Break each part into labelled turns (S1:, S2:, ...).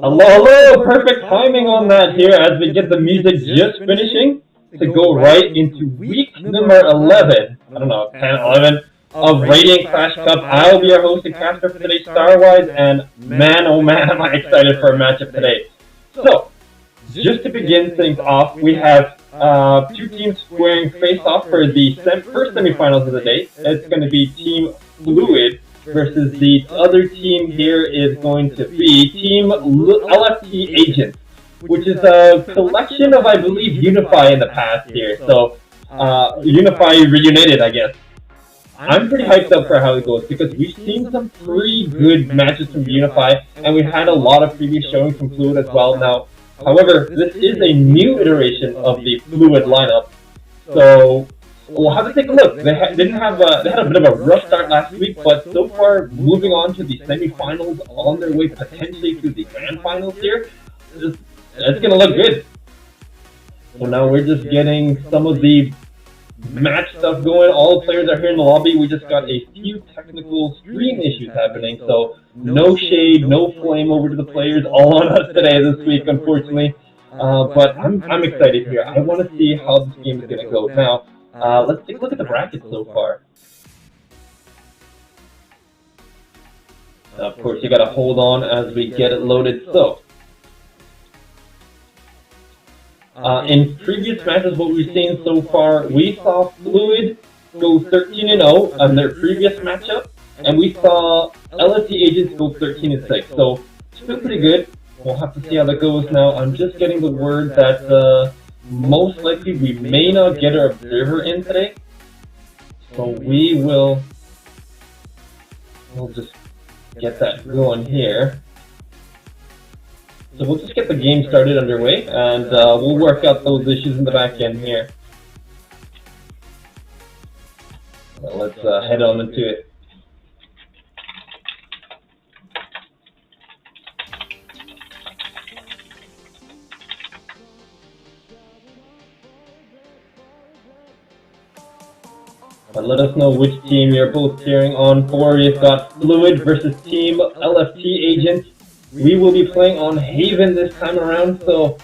S1: Hello, hello! Perfect timing on that here as we get the music just finishing to go right into week number 11. I don't know, 10, 11 of Radiant Clash Cup. I'll be your host and caster for today's Starwise, and man, oh man, am I excited for a matchup today. So, just to begin things off, we have two teams squaring face off for the first semifinals of the day. It's going to be Team Fluid versus the other team here is going to be Team LFT Agents, which is a collection of, I believe, Unify in the past here. So, Unify reunited, I guess. I'm pretty hyped up for how it goes because we've seen some pretty good matches from Unify, and we've had a lot of previous showings from Fluid as well. Now, however, this is a new iteration of the Fluid lineup, so we'll have to take a look. They had a bit of a rough start last week, but so far moving on to the semifinals, on their way potentially to the grand finals here, it's gonna look good. So now we're just getting some of the match stuff going. All the players are here in the lobby. We just got a few technical stream issues happening, so no shade, no flame over to the players, all on us today this week, unfortunately. But I'm excited here. I want to see how this game is going to go. Now, let's take a look at the bracket so far. Of course, you got to hold on as we get it loaded. So, in previous matches, what we've seen so far, we saw Fluid go 13-0 on their previous matchup, and we saw LFT Agents go 13-6. So, still pretty good. We'll have to see how that goes now. I'm just getting the word that most likely we may not get our observer in today. So we'll just get that going here. So we'll just get the game started underway, and we'll work out those issues in the back end here. Well, let's head on into it. But let us know which team you're both cheering on for. We've got Fluid versus Team LFT Agents. We will be playing on Haven this time around, so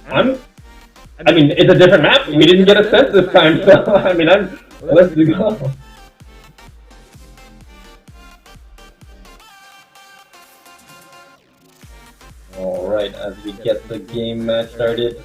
S1: I mean, it's a different map. We didn't get a sense this time, so I mean, let's go. All right, as we get the game match started.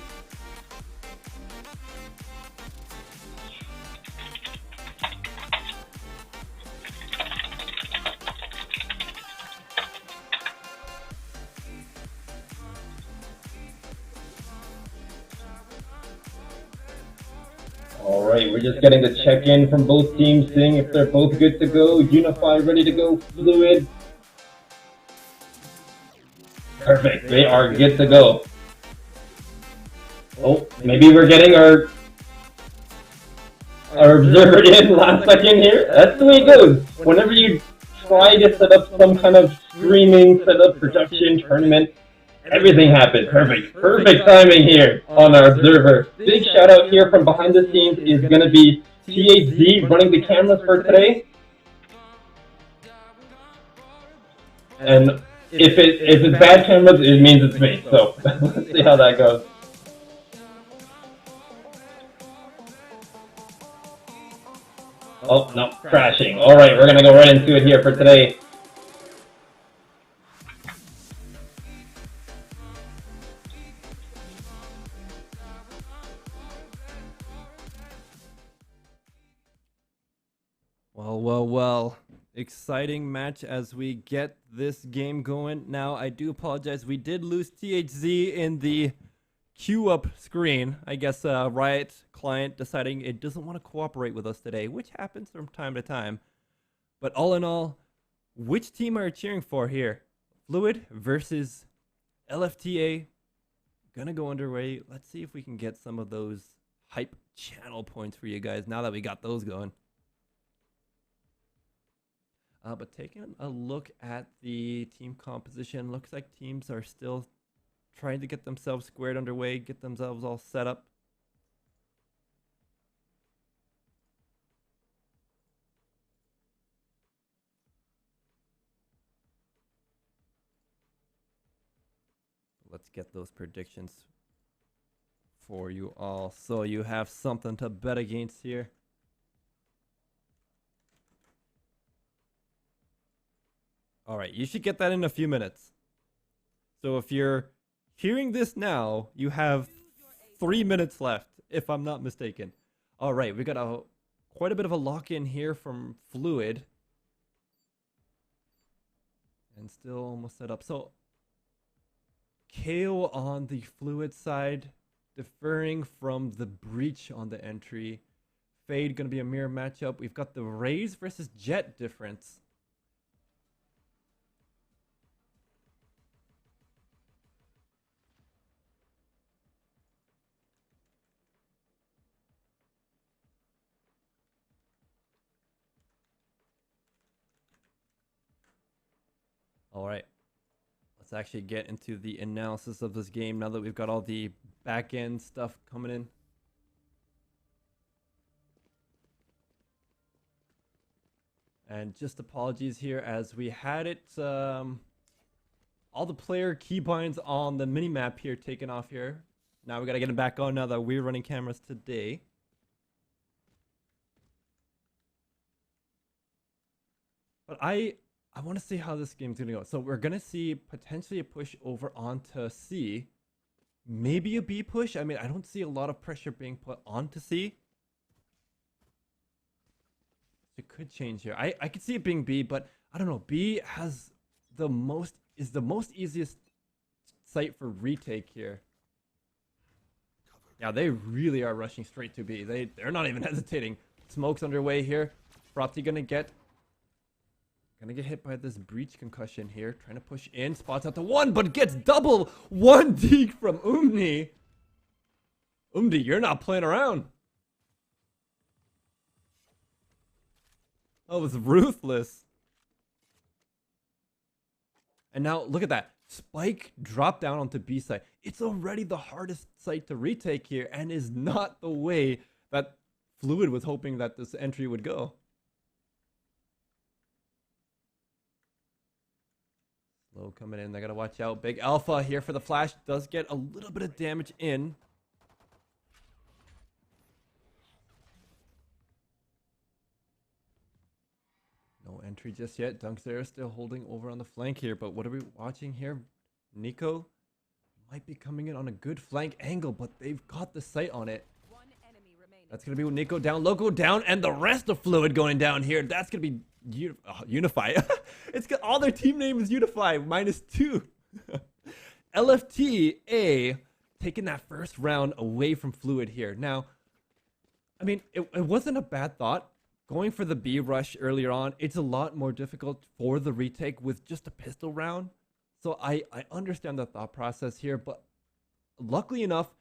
S1: Alright, we're just getting the check-in from both teams, seeing if they're both good to go. Unify ready to go, Fluid. Perfect, they are good to go. Oh, maybe we're getting our observer in last second here. That's the way it goes. Whenever you try to set up some kind of streaming, setup, production, tournament, everything happened. Perfect timing here on our observer. Big shout out here from behind the scenes is going to be THZ running the cameras for today. And if it's bad cameras, it means it's me. So let's see how that goes. Oh, no, crashing. Alright, we're going to go right into it here for today.
S2: Well. Exciting match as we get this game going. Now, I do apologize. We did lose THZ in the queue up screen. I guess Riot client deciding it doesn't want to cooperate with us today, which happens from time to time. But all in all, which team are you cheering for here? Fluid versus LFTA. Gonna go underway. Let's see if we can get some of those hype channel points for you guys now that we got those going. But taking a look at the team composition, looks like teams are still trying to get themselves squared underway, get themselves all set up. let's get those predictions for you all, so you have something to bet against here. All right, you should get that in a few minutes. So if you're hearing this now, you have 3 minutes left, if I'm not mistaken. All right, we got quite a bit of a lock-in here from Fluid. And still almost set up. So KO on the Fluid side, deferring from the Breach on the entry. Fade going to be a mirror matchup. We've got the Raze versus Jet difference. All right, let's actually get into the analysis of this game now that we've got all the back end stuff coming in. And just apologies here, as we had it, all the player keybinds on the minimap here taken off here. Now we got to get them back on now that we're running cameras today. But I want to see how this game's going to go. So we're going to see potentially a push over onto C. Maybe a B push. I mean, I don't see a lot of pressure being put onto C. It could change here. I could see it being B, but I don't know. B has the most easiest site for retake here. Yeah, they really are rushing straight to B. They're not even hesitating. Smoke's underway here. Frothy gonna get hit by this Breach concussion here. Trying to push in. Spots out to one, but gets double. One deke from Umni. Umdi, you're not playing around. That was ruthless. And now look at that. Spike dropped down onto B side. It's already the hardest site to retake here, and is not the way that Fluid was hoping that this entry would go. Slow coming in. They gotta watch out. Big Alpha here for the flash. Does get a little bit of damage in. No entry just yet. Dunkzera still holding over on the flank here. But what are we watching here? Nico might be coming in on a good flank angle, but they've got the sight on it. That's going to be Nico down, Loco down, and the rest of Fluid going down here. That's going to be Unify. It's got all their team name is Unify, -2. LFTA taking that first round away from Fluid here. Now, I mean, it wasn't a bad thought. Going for the B rush earlier on, it's a lot more difficult for the retake with just a pistol round. So I understand the thought process here, but luckily enough,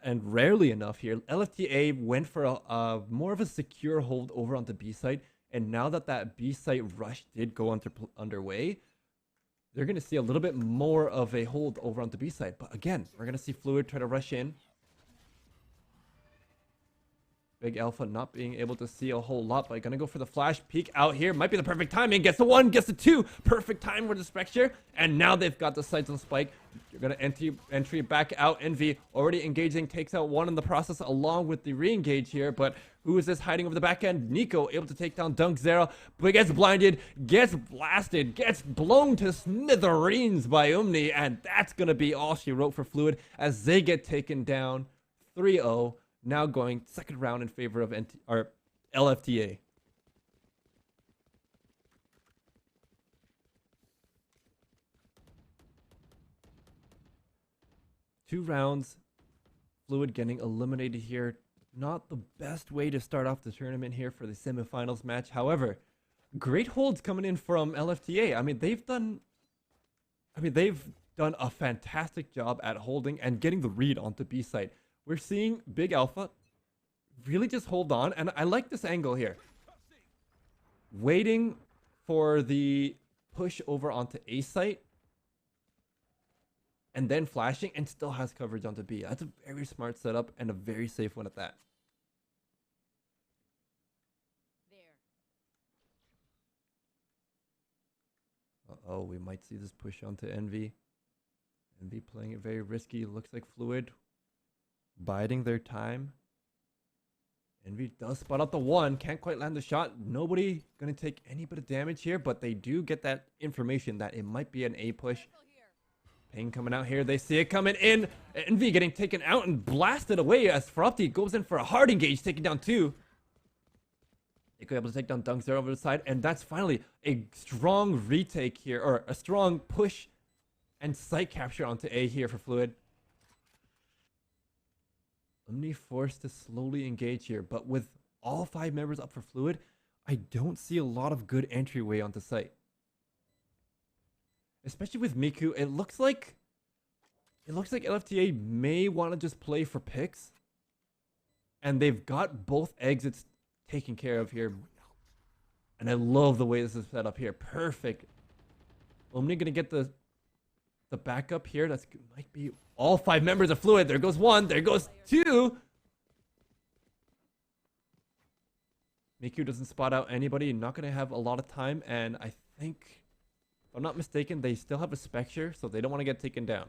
S2: and rarely enough here, LFTA went for a more of a secure hold over on the B side. And now that that B site rush did go underway, they're going to see a little bit more of a hold over on the B side. But again, we're going to see Fluid try to rush in. Big Alpha not being able to see a whole lot, but gonna go for the flash peek out here. Might be the perfect timing. Gets the one, gets the two. Perfect time for the Spectre. And now they've got the sights on Spike. You're gonna entry back out. Envy already engaging, takes out one in the process along with the re-engage here. But who is this hiding over the back end? Nico able to take down Dunkzera, but gets blinded, gets blasted, gets blown to smithereens by Umni. And that's gonna be all she wrote for Fluid as they get taken down 3-0. Now going second round in favor of LFTA. Two rounds. Fluid getting eliminated here. Not the best way to start off the tournament here for the semifinals match. However, great holds coming in from LFTA. I mean, they've done a fantastic job at holding and getting the read onto B side. We're seeing Big Alpha really just hold on. And I like this angle here. Waiting for the push over onto A site. And then flashing and still has coverage onto B. That's a very smart setup and a very safe one at that. Uh-oh, we might see this push onto Envy. Envy playing it very risky. Looks like Fluid biding their time. Envy does spot out the one. Can't quite land the shot. Nobody gonna take any bit of damage here, but they do get that information that it might be an A push. Ping coming out here. They see it coming in. Envy getting taken out and blasted away as Fropti goes in for a hard engage, taking down two. Eiko able to take down Dunk Zero over the side, and that's finally a strong retake here, or a strong push and site capture onto A here for Fluid. Omni forced to slowly engage here, but with all 5 members up for Fluid, I don't see a lot of good entryway onto site. Especially with Miku, it looks like LFTA may want to just play for picks. And they've got both exits taken care of here. And I love the way this is set up here. Perfect. Omni gonna get the backup here. That's might be all 5 members of Fluid. There goes 1. There goes 2. Miku doesn't spot out anybody. Not gonna have a lot of time. And I think, if I'm not mistaken, they still have a Spectre, so they don't want to get taken down.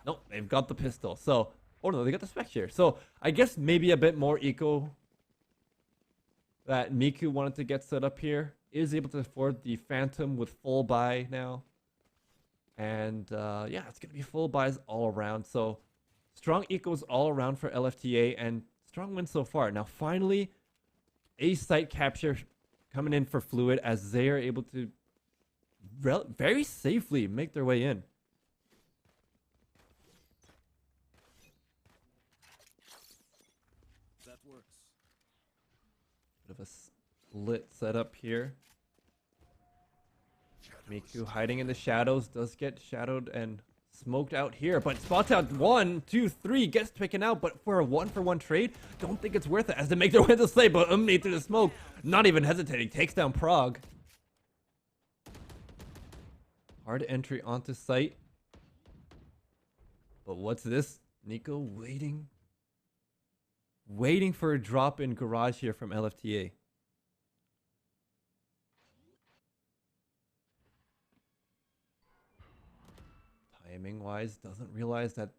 S2: Nope, they've got the pistol. So, oh no, they got the Spectre. So I guess maybe a bit more eco that Miku wanted to get set up here. Is able to afford the Phantom with full buy now. And yeah, it's going to be full buys all around. So strong ecos all around for LFTA and strong wins so far. Now finally, a site capture coming in for Fluid as they are able to very safely make their way in.
S3: That works.
S2: Bit of a split setup here. Miku hiding in the shadows, does get shadowed and smoked out here, but spots out 1, 2, 3, gets taken out, but for a 1-for-1 trade, don't think it's worth it as they make their way to the slate, but Omni through the smoke, not even hesitating, takes down Prague. Hard entry onto site. But what's this? Nico waiting for a drop in garage here from LFTA. Timing wise, doesn't realize that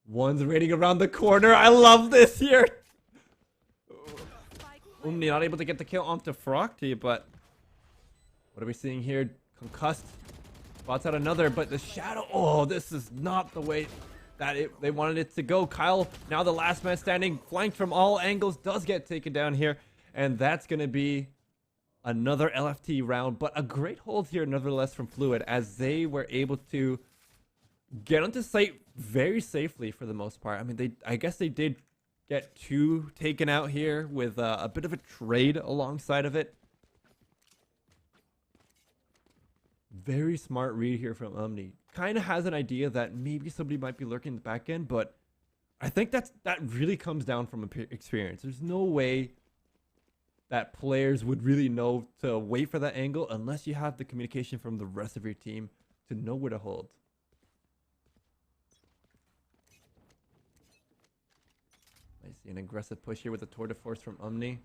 S2: one's waiting around the corner. I love this here. Omni not able to get the kill onto Frocty, but what are we seeing here? Concussed. Spots out another, but the shadow. Oh, this is not the way that they wanted it to go. Kyle, now the last man standing, flanked from all angles, does get taken down here. And that's going to be another LFT round, but a great hold here nevertheless from Fluid as they were able to get onto site very safely for the most part. I mean, I guess they did get 2 taken out here with a bit of a trade alongside of it. Very smart read here from Omni. Kind of has an idea that maybe somebody might be lurking in the back end, but I think that really comes down from experience. There's no way that players would really know to wait for that angle unless you have the communication from the rest of your team to know where to hold. I see an aggressive push here with the tour de force from Omni.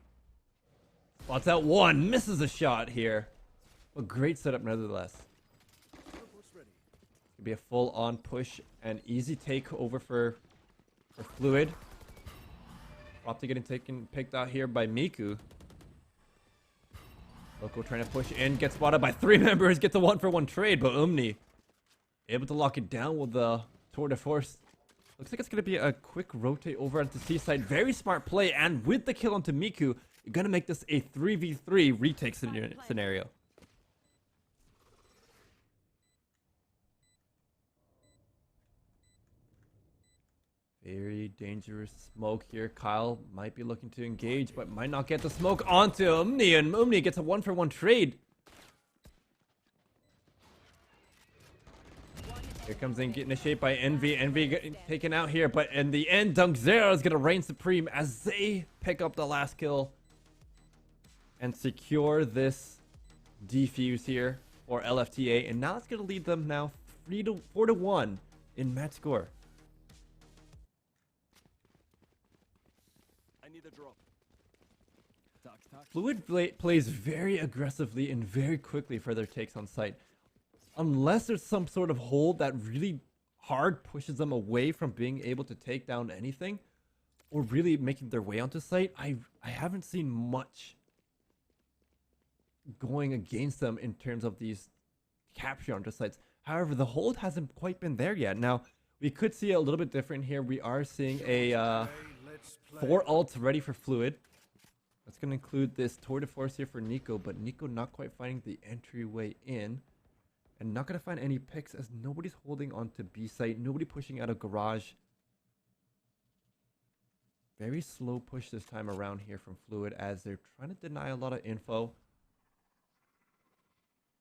S2: Spots out 1, misses a shot here. A great setup nevertheless. Could be a full-on push and easy take over for Fluid. Opti getting picked out here by Miku. Loco trying to push in, gets spotted by 3 members, gets a 1-for-1 trade, but Omni able to lock it down with the tour de force. Looks like it's going to be a quick rotate over onto Seaside. Very smart play, and with the kill onto Miku, you're going to make this a 3v3 retake scenario. Very dangerous smoke here. Kyle might be looking to engage, but might not get the smoke onto Omni, and Omni gets a 1-for-1 trade. Here comes in getting a shape by Envy. Envy getting taken out here, but in the end, Dunk Zero is going to reign supreme as they pick up the last kill and secure this defuse here for LFTA. And now it's going to lead them now 4-1 in match score. Fluid plays very aggressively and very quickly for their takes on site. Unless there's some sort of hold that really hard pushes them away from being able to take down anything or really making their way onto site. I haven't seen much going against them in terms of these capture onto sites. However, the hold hasn't quite been there yet. Now, we could see it a little bit different here. We are seeing a 4 ults ready for Fluid. That's going to include this Tour de Force here for NiKo, but NiKo not quite finding the entryway in. And not going to find any picks as nobody's holding on to B site. Nobody pushing out of garage. Very slow push this time around here from Fluid as they're trying to deny a lot of info.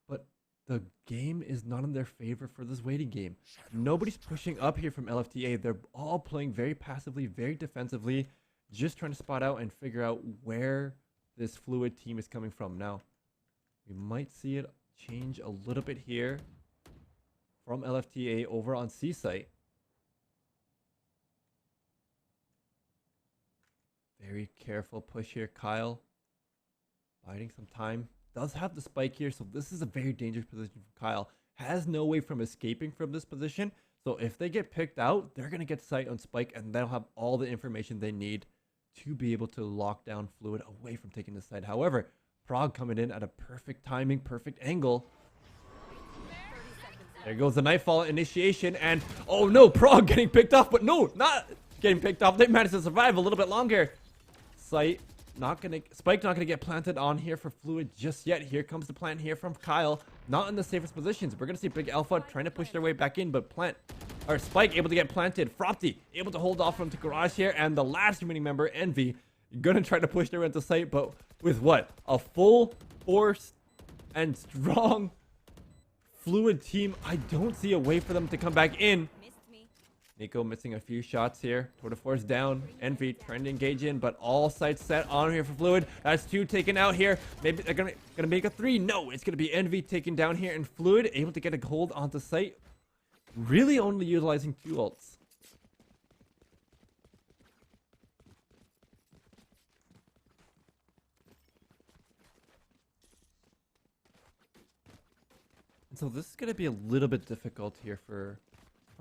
S2: But the game is not in their favor for this waiting game. Nobody's pushing up here from LFTA. They're all playing very passively, very defensively, just trying to spot out and figure out where this Fluid team is coming from. Now, we might see it change a little bit here from LFTA over on C site. Very careful push here. Kyle biding some time. Does have the spike here, so this is a very dangerous position for Kyle. Has no way from escaping from this position. So if they get picked out, they're going to get sight on spike and they'll have all the information they need to be able to lock down Fluid away from taking the side. However, Prog coming in at a perfect timing, perfect angle. There goes the Nightfall initiation, and oh no, Prog getting picked off, but no, not getting picked off. They managed to survive a little bit longer. Spike not gonna get planted on here for Fluid just yet. Here comes the plant here from Kyle. Not in the safest positions. We're gonna see Big Alpha trying to push their way back in, but Spike able to get planted. Frothy able to hold off from the garage here, and the last remaining member, Envy, gonna try to push their way into sight, but with what? A full force and strong Fluid team. I don't see a way for them to come back in. NiKo missing a few shots here. Tour de Force down. Envy trying to engage in, but all sights set on here for Fluid. That's 2 taken out here. Maybe they're gonna make a 3. No, it's gonna be Envy taken down here, and Fluid able to get a hold onto site. Really only utilizing 2 ults. And so this is gonna be a little bit difficult here for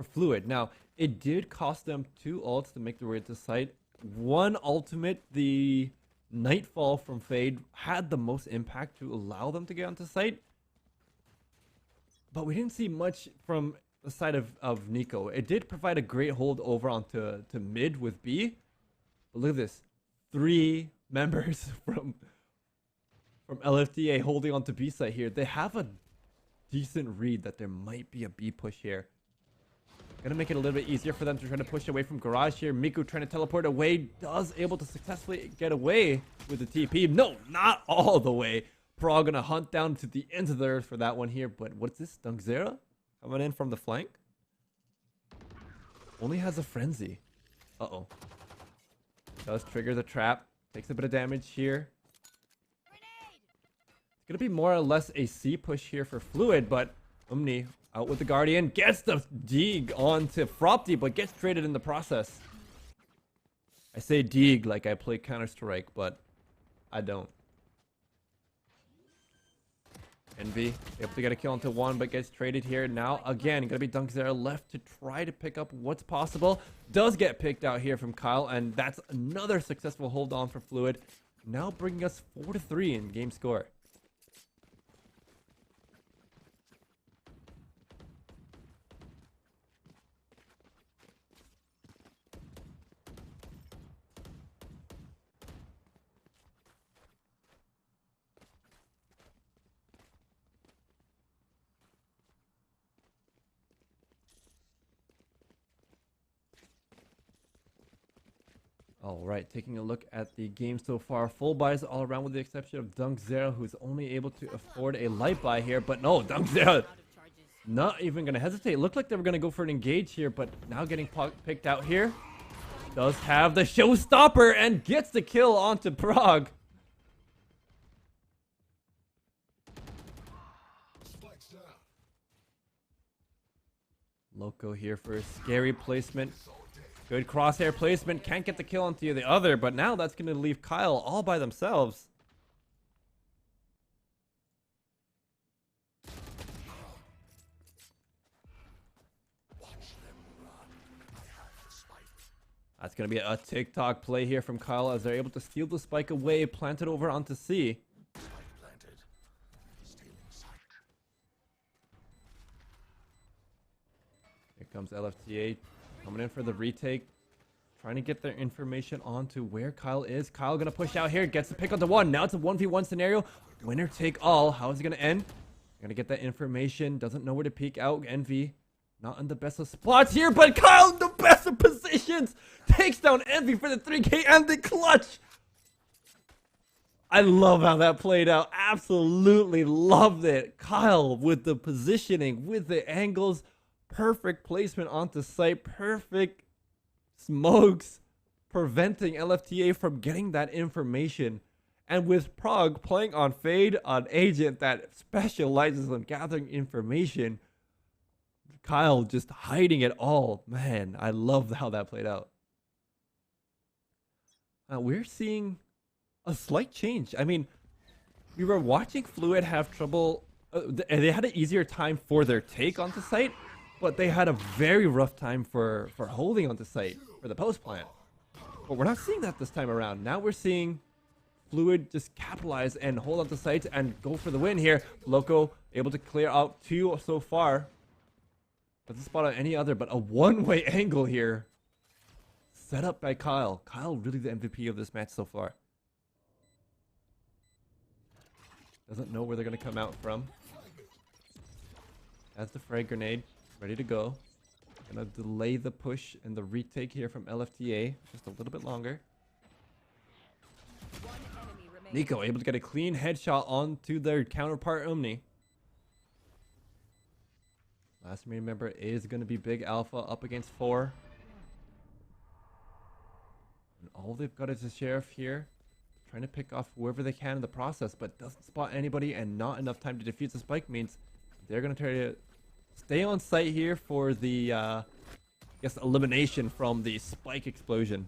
S2: Fluid. Now, it did cost them 2 ults to make their way to site. 1 ultimate, the Nightfall from Fade, had the most impact to allow them to get onto site. But we didn't see much from the side of NiKo. It did provide a great hold over onto mid with B. But look at this. 3 members from LFTA holding onto B site here. They have a decent read that there might be a B push here. Gonna make it a little bit easier for them to try to push away from garage here. Miku trying to teleport away. Does able to successfully get away with the TP. No, not all the way. Prog gonna hunt down to the ends of the earth for that one here. But what's this? Dunkzera coming in from the flank. Only has a frenzy. Uh-oh. Does trigger the trap. Takes a bit of damage here. It's gonna be more or less a C push here for Fluid, but Umni out with the Guardian, gets the dig onto Frothy, but gets traded in the process. I say dig like I play Counter-Strike, but I don't. Envy able to get a kill onto 1, but gets traded here. Now again, gonna be Dunkzera left to try to pick up what's possible. Does get picked out here from Kyle, and that's another successful hold on for Fluid. Now bringing us 4-3 in game score. Alright, taking a look at the game so far. Full buys all around with the exception of Dunkzera, who's only able to afford a light buy here. But no, Dunkzera not even going to hesitate. Looked like they were going to go for an engage here, but now getting picked out here. Does have the showstopper and gets the kill onto Prog. Loco here for a scary placement. Good crosshair placement. Can't get the kill onto the other, but now that's going to leave Kyle all by themselves. That's going to be a TikTok play here from Kyle as they're able to steal the spike away, plant it over onto C. Here comes LFTA coming in for the retake. Trying to get their information onto where Kyle is. Kyle going to push out here. Gets the pick on the one. Now it's a 1v1 scenario. Winner take all. How is it going to end? Going to get that information. Doesn't know where to peek out. Envy. Not in the best of spots here, but Kyle in the best of positions. Takes down Envy for the 3K and the clutch. I love how that played out. Absolutely loved it. Kyle with the positioning, with the angles. Perfect placement onto site. Perfect smokes. Preventing LFTA from getting that information. And with Prog playing on Fade, on Agent that specializes in gathering information, Kyle just hiding it all. Man, I love how that played out. We're seeing a slight change. I mean, we were watching Fluid have trouble. They had an easier time for their take onto site, but they had a very rough time for holding onto site for the post plant. But we're not seeing that this time around. Now we're seeing Fluid just capitalize and hold onto site and go for the win here. Loco able to clear out 2 so far. Doesn't spot out any other, but a one-way angle here. Set up by Kyle. Kyle really the MVP of this match so far. Doesn't know where they're going to come out from. Has the frag grenade ready to go. Gonna delay the push and the retake here from LFTA just a little bit longer. Nico able to get a clean headshot onto their counterpart Omni. Last member is going to be Big Alpha up against 4. And all they've got is a Sheriff here. Trying to pick off whoever they can in the process, but doesn't spot anybody and not enough time to defuse the spike means they're going to try to stay on site here for the, I guess, elimination from the spike explosion.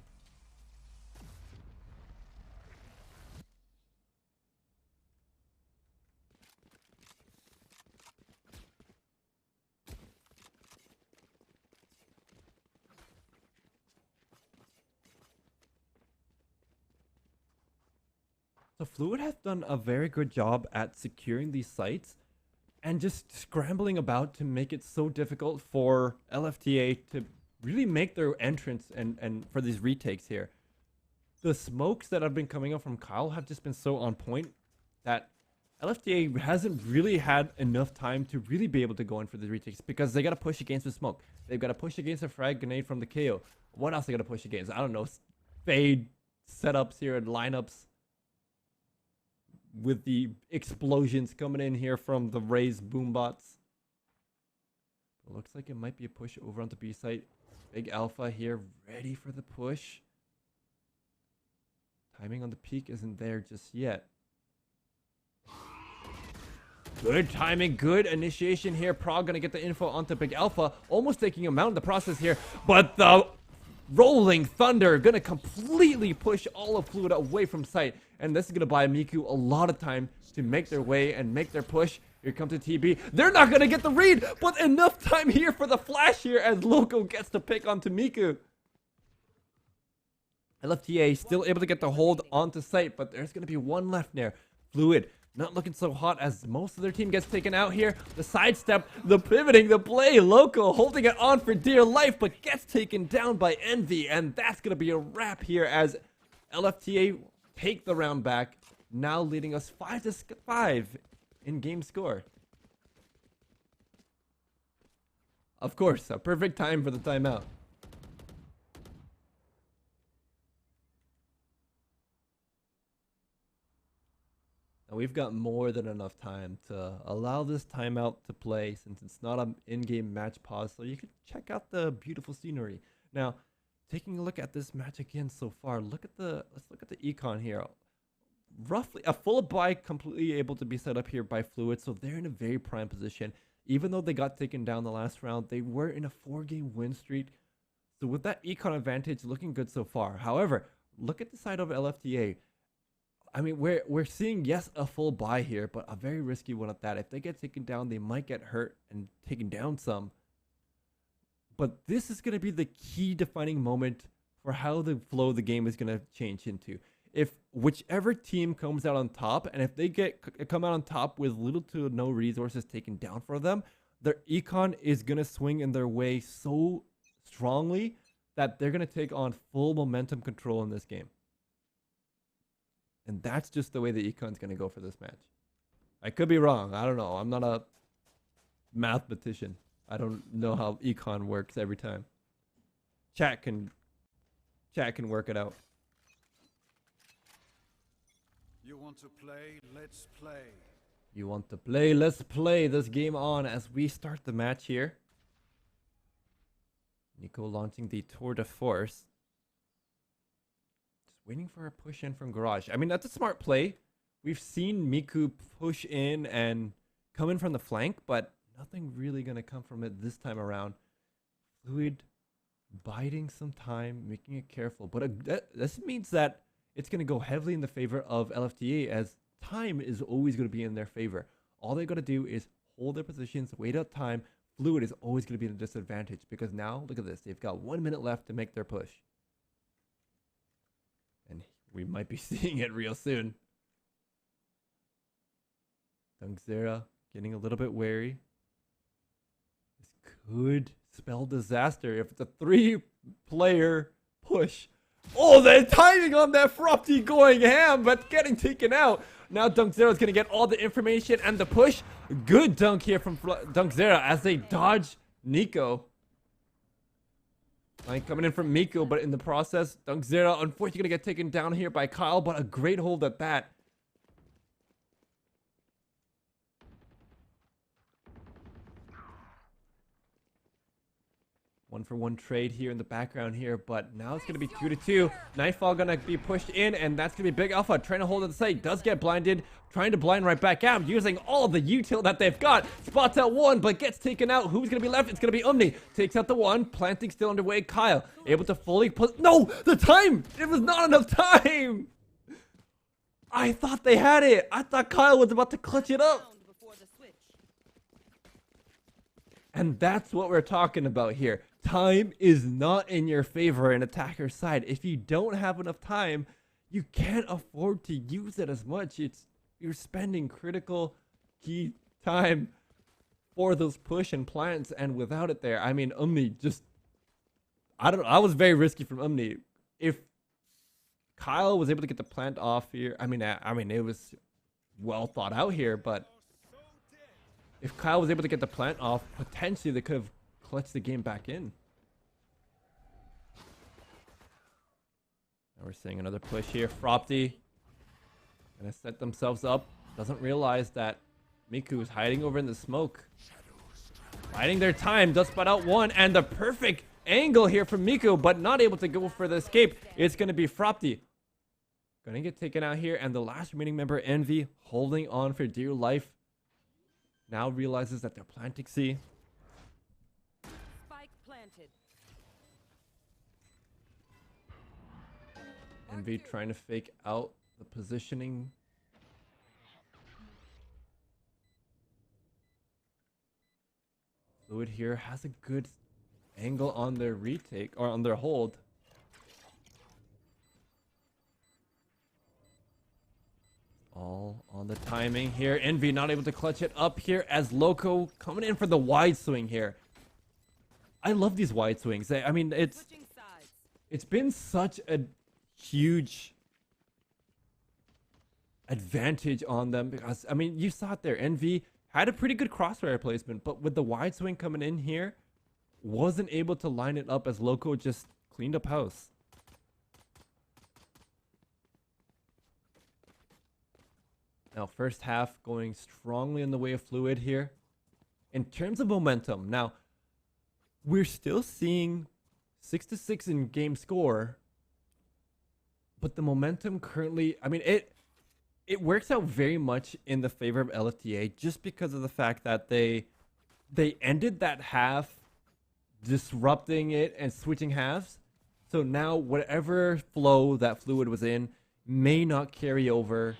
S2: So Fluid has done a very good job at securing these sites and just scrambling about to make it so difficult for LFTA to really make their entrance and for these retakes here. The smokes that have been coming up from Kyle have just been so on point that LFTA hasn't really had enough time to really be able to go in for the retakes because they got to push against the smoke. They've got to push against a frag grenade from the KO. What else they got to push against? I don't know. Fade setups here and lineups. With the explosions coming in here from the Raze boombots. It looks like it might be a push over onto B site. Big Alpha here, ready for the push. Timing on the peak isn't there just yet. Good timing, good initiation here. Prog gonna get the info onto Big Alpha, almost taking him out in the process here. But the Rolling Thunder gonna completely push all of Fluid away from site. And this is gonna buy Miku a lot of time to make their way and make their push. Here comes the TB. They're not gonna get the read, but enough time here for the flash here as Loco gets to pick onto Miku. LFTA still able to get the hold onto site, but there's gonna be one left there. Fluid not looking so hot as most of their team gets taken out here. The sidestep, the pivoting, the play. Loco holding it on for dear life, but gets taken down by Envy. And that's going to be a wrap here as LFTA take the round back. Now leading us 5-5 in game score. Of course, a perfect time for the timeout. Now we've got more than enough time to allow this timeout to play since it's not an in-game match pause, so you can check out the beautiful scenery. Now, taking a look at this match again so far, let's look at the econ here. Roughly a full buy completely able to be set up here by Fluid, so they're in a very prime position. Even though they got taken down the last round, they were in a 4-game win streak. So with that econ advantage looking good so far. However, look at the side of LFTA. I mean, we're seeing, yes, a full buy here, but a very risky one at that. If they get taken down, they might get hurt and taken down some. But this is going to be the key defining moment for how the flow of the game is going to change into. If whichever team comes out on top, and if they come out on top with little to no resources taken down for them, their econ is going to swing in their way so strongly that they're going to take on full momentum control in this game. And that's just the way the econ's going to go for this match. I could be wrong. I don't know. I'm not a mathematician. I don't know how econ works every time. Chat can work it out.
S3: You want to play? Let's play.
S2: You want to play? Let's play this game on as we start the match here. NiKo launching the Tour de Force. Just waiting for a push in from Garage. I mean, that's a smart play. We've seen Miku push in and come in from the flank, but nothing really going to come from it this time around. Fluid biding some time, making it careful. But this means that it's going to go heavily in the favor of LFTA, as time is always going to be in their favor. All they got to do is hold their positions, wait out time. Fluid is always going to be at a disadvantage because now, look at this. They've got 1 minute left to make their push. And we might be seeing it real soon. Dungzera getting a little bit wary. This could spell disaster if it's a 3-player push. Oh, the timing on that Fropti going ham, but getting taken out. Now Dungzera is going to get all the information and the push. Good dunk here from Dungzera as they dodge NiKo. Like coming in from Miku, but in the process, Dungzera unfortunately going to get taken down here by Kyle, but a great hold at that. One-for-one trade here in the background here, but now it's going to be 2-2. Nightfall going to be pushed in, and that's going to be Big Alpha trying to hold it the side. Does get blinded, trying to blind right back out, using all the util that they've got. Spots out one, but gets taken out. Who's going to be left? It's going to be Omni. Takes out the one. Planting still underway. Kyle able to fully put... No! The time! It was not enough time! I thought they had it. I thought Kyle was about to clutch it up. And that's what we're talking about here. Time is not in your favor in attacker's side. If you don't have enough time, you can't afford to use it as much. You're spending critical key time for those push and plants, and without it there, I mean, Omni just... I was very risky from Omni. If Kyle was able to get the plant off here, I mean, it was well thought out here, but if Kyle was able to get the plant off, potentially they could have clutched the game back in. Now we're seeing another push here. Fropti gonna set themselves up. Doesn't realize that Miku is hiding over in the smoke. Biding their time. Does spot out one, and the perfect angle here from Miku, but not able to go for the escape. It's gonna be Fropti. Gonna get taken out here, and the last remaining member, Envy, holding on for dear life. Now realizes that they're planting C.
S4: Spike planted.
S2: Envy trying to fake out the positioning. Fluid here has a good angle on their retake, or on their hold. All on the timing here. Envy not able to clutch it up here as Loco coming in for the wide swing here. I love these wide swings. I mean, it's been such a huge advantage on them because, I mean, you saw it there. Envy had a pretty good crossfire placement, but with the wide swing coming in here, wasn't able to line it up as Loco just cleaned up house. Now, first half going strongly in the way of Fluid here. In terms of momentum, now, we're still seeing 6-6 in game score, but the momentum currently, I mean, it works out very much in the favor of LFTA just because of the fact that they ended that half disrupting it and switching halves. So now whatever flow that Fluid was in may not carry over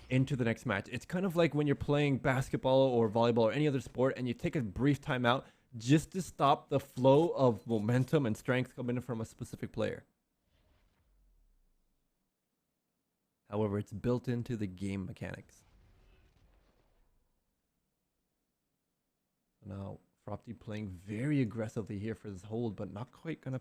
S2: into the next match. It's kind of like when you're playing basketball or volleyball or any other sport and you take a brief timeout just to stop the flow of momentum and strength coming in from a specific player. However, it's built into the game mechanics. Now, Fropti playing very aggressively here for this hold, but not quite going to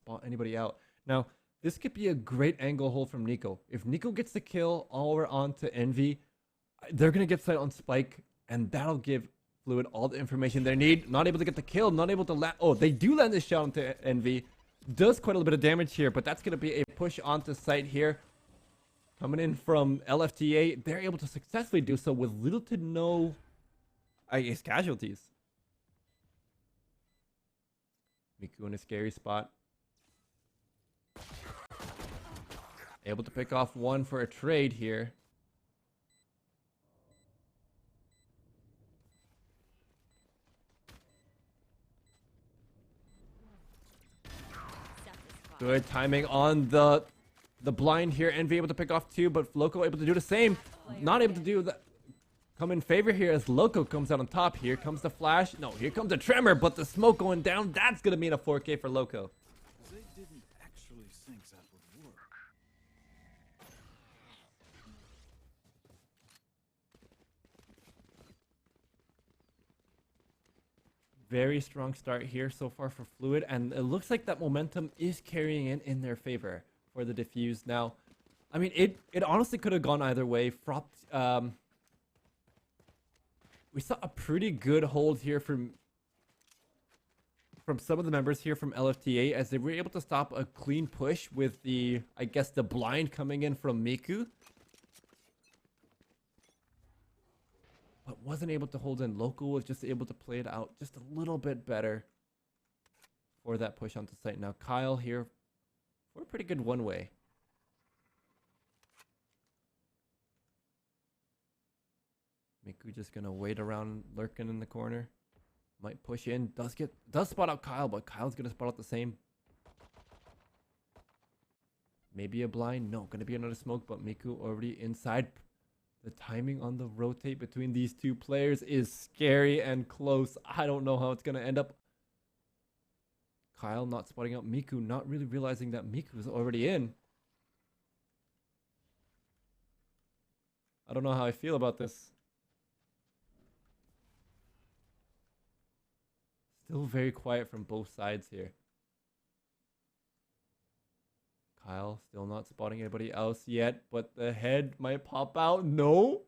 S2: spot anybody out. Now, this could be a great angle hold from NiKo. If NiKo gets the kill over onto Envy, they're going to get set on Spike, and that'll give Fluid all the information they need. Not able to get the kill, not able to land. Oh, they do land this shot onto Envy. Does quite a little bit of damage here, but that's going to be a push onto site here. Coming in from LFTA, they're able to successfully do so with little to no, I guess, casualties. Miku in a scary spot. Able to pick off one for a trade here. Good timing on the blind here. Envy able to pick off two, but Loco able to do the same. Not able to do that. Come in favor here as Loco comes out on top. Here comes the flash. No, here comes the tremor, but the smoke going down. That's going to mean a 4K for Loco.
S3: They didn't actually think that would work.
S2: Very strong start here so far for Fluid, and it looks like that momentum is carrying in their favor for the defuse. Now, I mean, it honestly could have gone either way. We saw a pretty good hold here from some of the members here from LFTA as they were able to stop a clean push with the, I guess, the blind coming in from Miku. But wasn't able to hold in. Loco was just able to play it out just a little bit better for that push onto site. Now Kyle here for a pretty good one-way. Miku just gonna wait around, lurking in the corner. Might push in. Does spot out Kyle, but Kyle's gonna spot out the same. Maybe a blind. No, gonna be another smoke, but Miku already inside. The timing on the rotate between these two players is scary and close. I don't know how it's gonna end up. Kyle not spotting out Miku, not really realizing that Miku is already in. I don't know how I feel about this. Still very quiet from both sides here. Kyle still not spotting anybody else yet, but the head might pop out. No.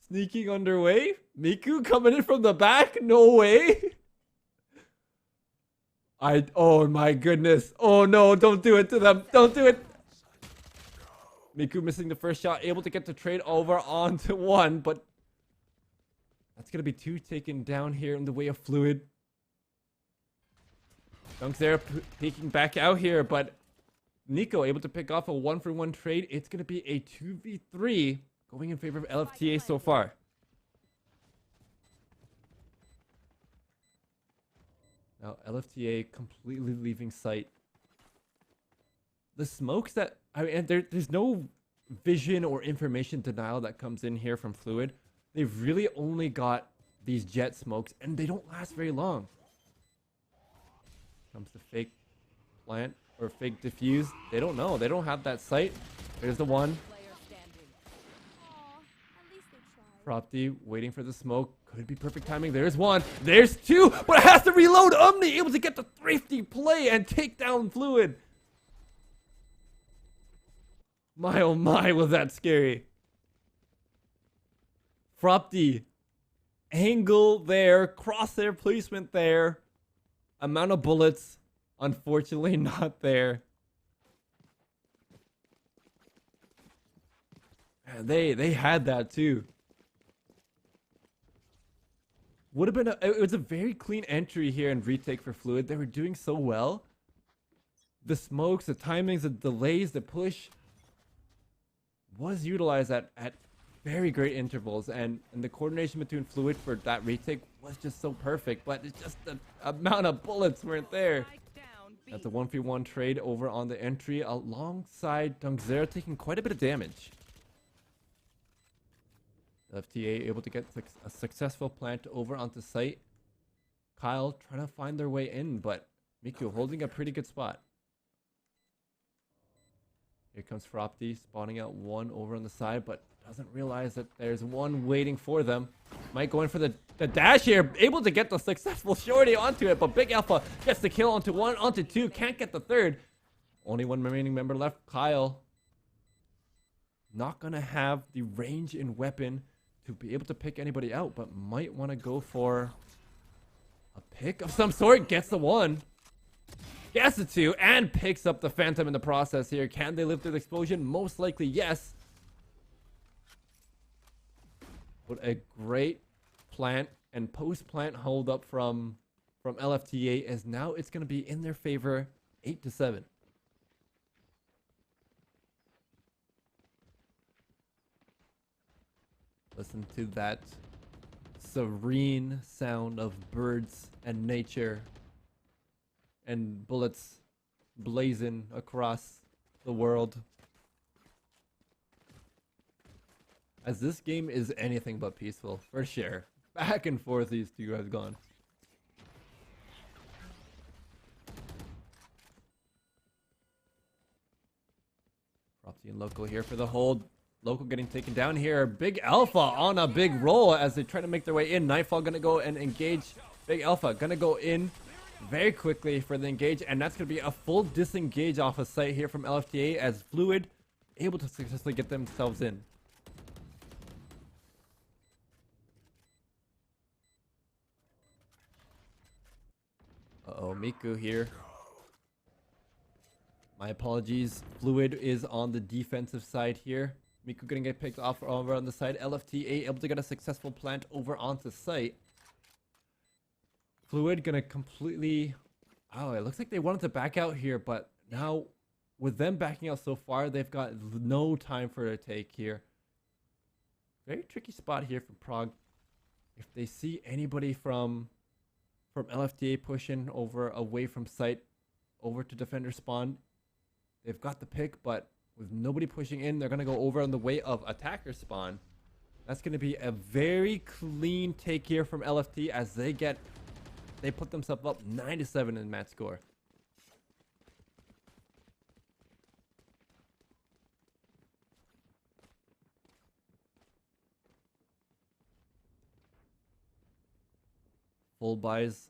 S2: Sneaking underway. Miku coming in from the back. No way. Oh my goodness. Oh no, don't do it to them. Don't do it. Miku missing the first shot, able to get the trade over onto one, but that's going to be two taken down here in the way of Fluid. Dunks there peeking back out here, but NiKo able to pick off a 1-for-1 trade. It's going to be a 2v3 going in favor of LFTA so far. Now LFTA completely leaving sight. The smokes that, I mean, there's no vision or information denial that comes in here from Fluid. They've really only got these jet smokes, and they don't last very long. Comes the fake plant or fake diffuse. They don't know. They don't have that sight. There's the one. Fropti waiting for the smoke. Could be perfect timing. There's one. There's two. But it has to reload. Omni able to get the thrifty play and take down Fluid. My oh my, was that scary. Fropti. Angle there. Crosshair placement there. Amount of bullets. Unfortunately not there. Man, they had that too. Would have been it was a very clean entry here in retake for Fluid. They were doing so well. The smokes, the timings, the delays, the push was utilized at very great intervals, and the coordination between Fluid for that retake was just so perfect, but it's just the amount of bullets weren't there. That's a 1v1 trade over on the entry alongside Dungzera taking quite a bit of damage. FTA able to get a successful plant over onto site. Kyle trying to find their way in, but Miku holding a pretty good spot. Here comes Fropti, spawning out one over on the side, but doesn't realize that there's one waiting for them. Might go in for the dash here, able to get the successful shorty onto it, but Big Alpha gets the kill onto one, onto two, can't get the third. Only one remaining member left, Kyle. Not gonna have the range and weapon to be able to pick anybody out, but might want to go for a pick of some sort. Gets the one, gets the two, and picks up the Phantom in the process here. Can they live through the explosion? Most likely, yes. What a great plant and post-plant hold up from LFTA, as now it's going to be in their favor, 8-7. Listen to that serene sound of birds and nature and bullets blazing across the world. As this game is anything but peaceful, for sure. Back and forth these two have gone. Fropti and Loco here for the hold. Loco getting taken down here. Big Alpha on a big roll as they try to make their way in. Nightfall gonna go and engage. Big Alpha gonna go in very quickly for the engage, and that's gonna be a full disengage off of site here from LFTA as Fluid able to successfully get themselves in. Uh-oh, Miku here. My apologies. Fluid is on the defensive side here. Miku gonna get picked off over on the side. LFTA able to get a successful plant over onto site. Fluid gonna completely... Oh, it looks like they wanted to back out here, but now with them backing out so far, they've got no time for a take here. Very tricky spot here for Prague. If they see anybody from LFTA pushing over away from site over to defender spawn, they've got the pick, but with nobody pushing in, they're going to go over on the way of attacker spawn. That's going to be a very clean take here from LFT as they put themselves up 9-7 in match score. Full buys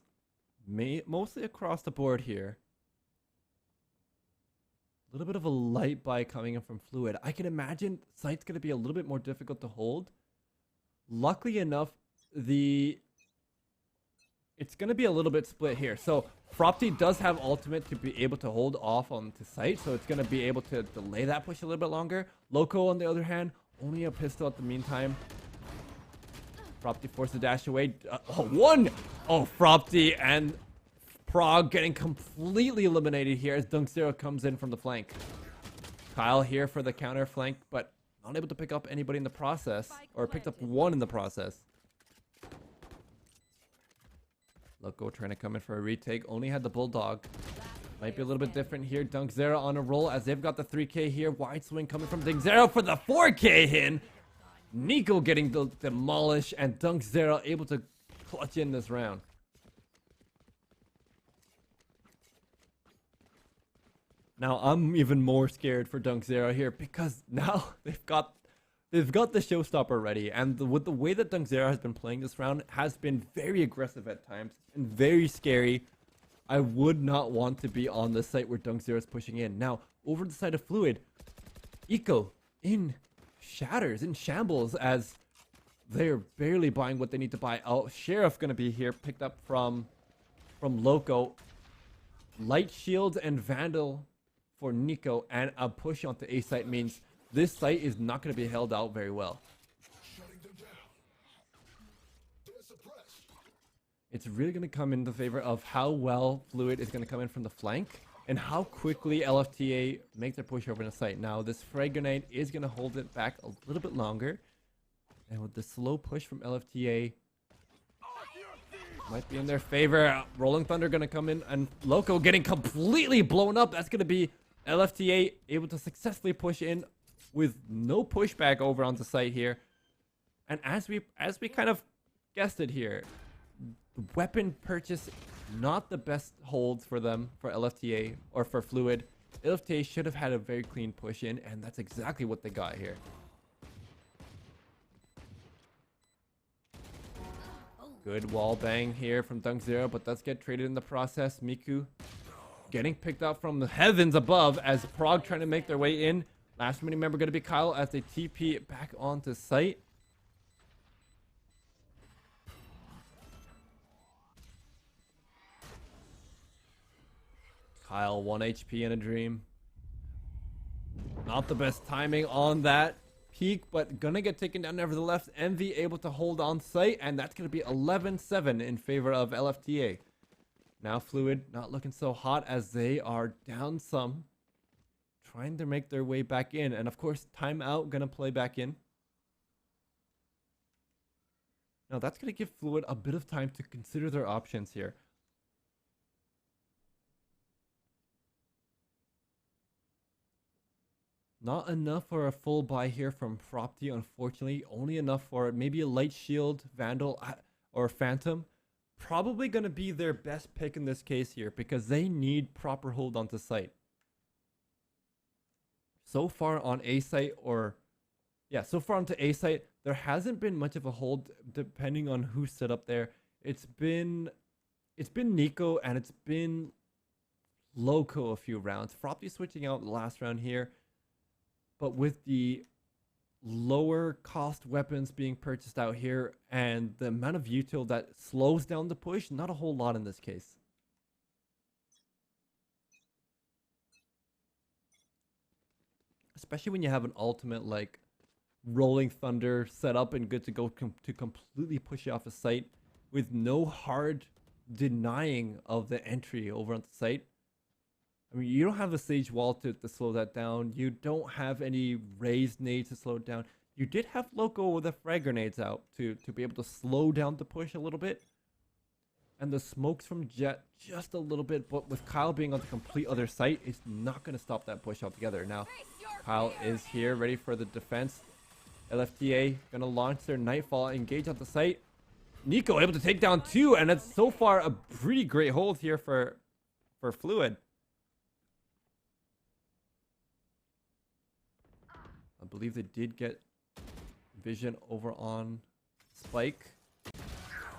S2: mostly across the board here. A little bit of a light buy coming in from Fluid. I can imagine site's going to be a little bit more difficult to hold. Luckily enough, it's going to be a little bit split here. So Fropti does have ultimate to be able to hold off onto site, so it's going to be able to delay that push a little bit longer. Loco, on the other hand, only a pistol at the meantime. Fropti forced the dash away. Fropti and Prague getting completely eliminated here as Dunk Zero comes in from the flank. Kyle here for the counter flank, but not able to pick up anybody in the process, or picked up one in the process. Loco trying to come in for a retake, only had the Bulldog. Might be a little bit different here. Dunk Zero on a roll as they've got the 3K here. Wide swing coming from Dunk Zero for the 4K hit. Nico getting demolished, and Dunk Zero able to clutch in this round. Now I'm even more scared for Dunk Zero here because now they've got the showstopper ready, and with the way that Dunk Zero has been playing this round has been very aggressive at times and very scary. I would not want to be on the site where Dunk Zero is pushing in. Now over the side of Fluid, Eco in shatters, in shambles, as they're barely buying what they need to buy. Oh, Sheriff gonna be here, picked up from Loco. Light shields and Vandal for Nico, and a push onto A site means this site is not going to be held out very well. It's really going to come in the favor of how well Fluid is going to come in from the flank and how quickly LFTA make their push over the site. Now, this frag grenade is going to hold it back a little bit longer, and with the slow push from LFTA, might be in their favor. Rolling Thunder going to come in, and Loco getting completely blown up. That's going to be LFTA able to successfully push in with no pushback over onto site here. And as we kind of guessed it here, weapon purchase not the best holds for them, for LFTA or for Fluid. LFTA should have had a very clean push in, and that's exactly what they got here. Good wall bang here from Dunk Zero, but does get traded in the process. Miku getting picked up from the heavens above as Prague trying to make their way in. Last minute member going to be Kyle as they TP back onto site. Kyle 1 HP in a dream. Not the best timing on that peak, but gonna get taken down nevertheless. Envy able to hold on site, and that's gonna be 11-7 in favor of LFTA. Now Fluid not looking so hot as they are down some, trying to make their way back in, and of course timeout gonna play back in. Now that's gonna give Fluid a bit of time to consider their options here. Not enough for a full buy here from Fropti, unfortunately. Only enough for maybe a Light Shield, Vandal, or Phantom. Probably going to be their best pick in this case here because they need proper hold onto site. So far on A site, so far onto A site, there hasn't been much of a hold depending on who's set up there. It's been Nico and it's been Loco a few rounds. Fropti switching out the last round here. But with the lower cost weapons being purchased out here and the amount of util that slows down the push, not a whole lot in this case. Especially when you have an ultimate like Rolling Thunder set up and good to go to completely push you off a site with no hard denying of the entry over on the site. I mean, you don't have a Sage Wall to slow that down. You don't have any raised nades to slow it down. You did have Loco with the frag grenades out to be able to slow down the push a little bit. And the smokes from Jet just a little bit, but with Kyle being on the complete other site, it's not going to stop that push altogether. Now, Kyle is here, ready for the defense. LFTA going to launch their Nightfall, engage on the site. Nico able to take down 2, and it's so far a pretty great hold here for Fluid. I believe they did get vision over on Spike.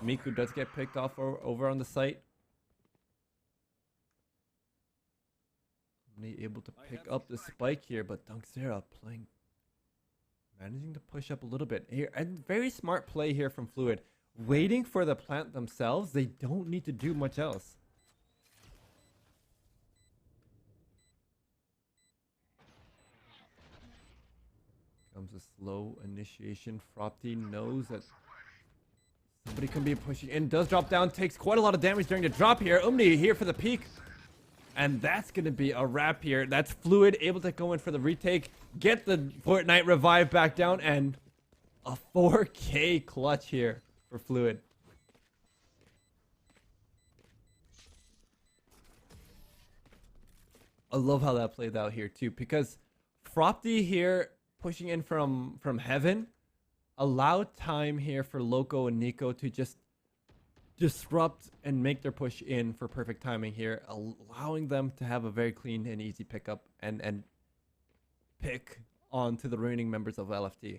S2: Miku does get picked off over on the site. Only able to pick up the Spike here, but Dunksera managing to push up a little bit here. And very smart play here from Fluid. Waiting for the plant themselves, they don't need to do much else. Comes a slow initiation. Fropti knows that somebody can be pushing in. Does drop down. Takes quite a lot of damage during the drop here. Umni here for the peak. And that's going to be a wrap here. That's Fluid able to go in for the retake. Get the Fortnite revive back down. And a 4K clutch here for Fluid. I love how that played out here too. Because Fropti here pushing in from heaven allowed time here for Loco and Nico to just disrupt and make their push in for perfect timing here, allowing them to have a very clean and easy pickup and pick onto the remaining members of LFT.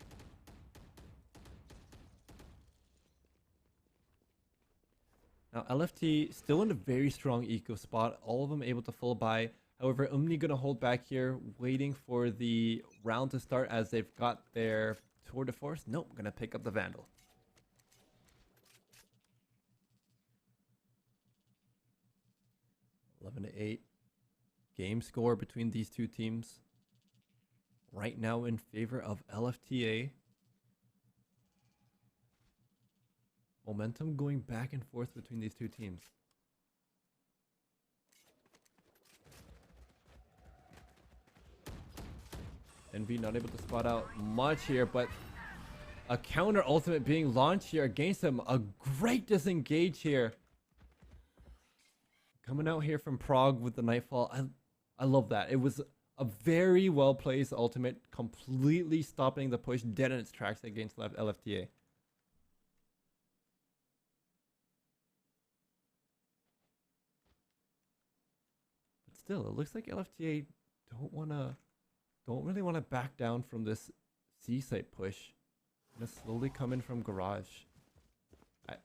S2: Now LFT still in a very strong eco spot, all of them able to full buy. However, Umni gonna hold back here, waiting for the round to start as they've got their tour de force. Nope, gonna pick up the Vandal. 11-8 game score between these two teams. Right now in favor of LFTA. Momentum going back and forth between these two teams. Envy not able to spot out much here, but a counter ultimate being launched here against him. A great disengage here. Coming out here from Prague with the Nightfall. I love that. It was a very well placed ultimate, completely stopping the push dead in its tracks against LFTA. But still, it looks like LFTA don't really wanna back down from this C site push. I'm gonna slowly come in from garage.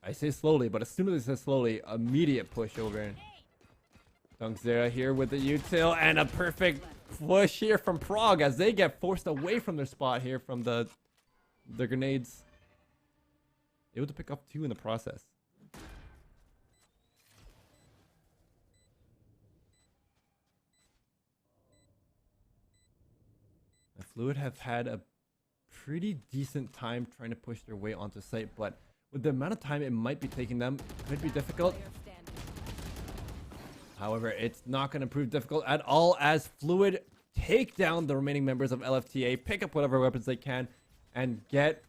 S2: I say slowly, but as soon as I say slowly, immediate push over in. Dunkzera here with the util and a perfect push here from Prague as they get forced away from their spot here from the grenades. Able to pick up 2 in the process. The Fluid have had a pretty decent time trying to push their way onto site, but with the amount of time it might be taking them, it could be difficult. However, it's not going to prove difficult at all as Fluid take down the remaining members of LFTA, pick up whatever weapons they can, and get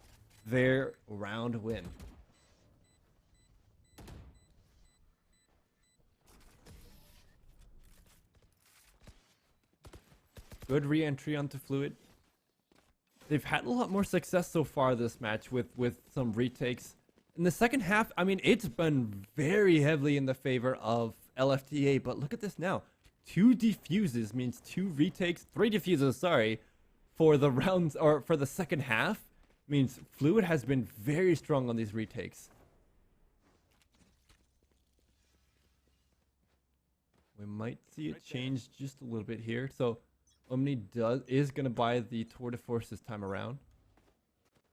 S2: their round win. Good re-entry onto Fluid. They've had a lot more success so far this match with some retakes. In the second half, I mean, it's been very heavily in the favor of LFTA, but look at this now. 2 defuses means 2 retakes, 3 defuses, sorry, for the rounds, or for the second half, means Fluid has been very strong on these retakes. We might see it change just a little bit here. So Omni is going to buy the Tour de Force this time around.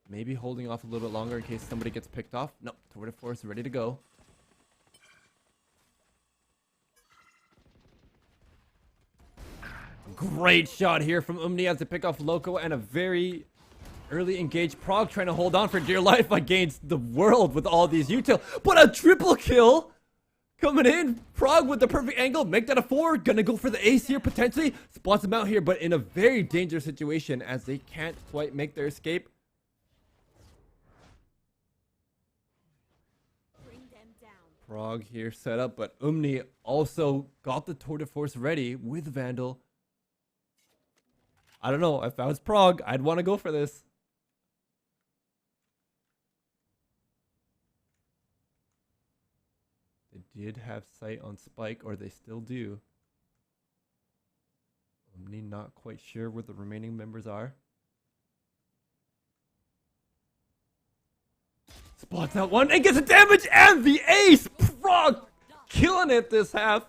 S2: Maybe holding off a little bit longer in case somebody gets picked off. Nope, Tour de Force ready to go. Great shot here from Omni as they pick off Loco and a very early engaged Prague trying to hold on for dear life against the world with all these util. But a triple kill coming in. Prague with the perfect angle. Make that a 4. Gonna go for the ace here potentially. Spots him out here, but in a very dangerous situation as they can't quite make their escape. Prague here set up, but Omni also got the Tour de Force ready with Vandal. I don't know. If I was Prague, I'd want to go for this. They did have sight on Spike, or they still do. Omni not quite sure where the remaining members are. Spots out one and gets a damage and the ace! Prague killing it this half.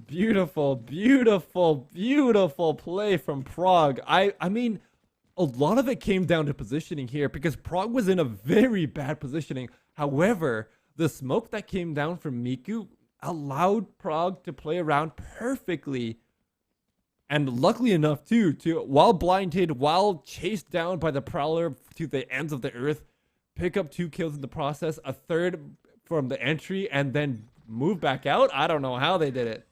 S2: Beautiful, beautiful, beautiful play from Prague. I mean, a lot of it came down to positioning here because Prague was in a very bad positioning. However, the smoke that came down from Miku allowed Prague to play around perfectly. And luckily enough, too, while blinded, while chased down by the Prowler to the ends of the earth, pick up 2 kills in the process, a 3rd from the entry, and then move back out. I don't know how they did it.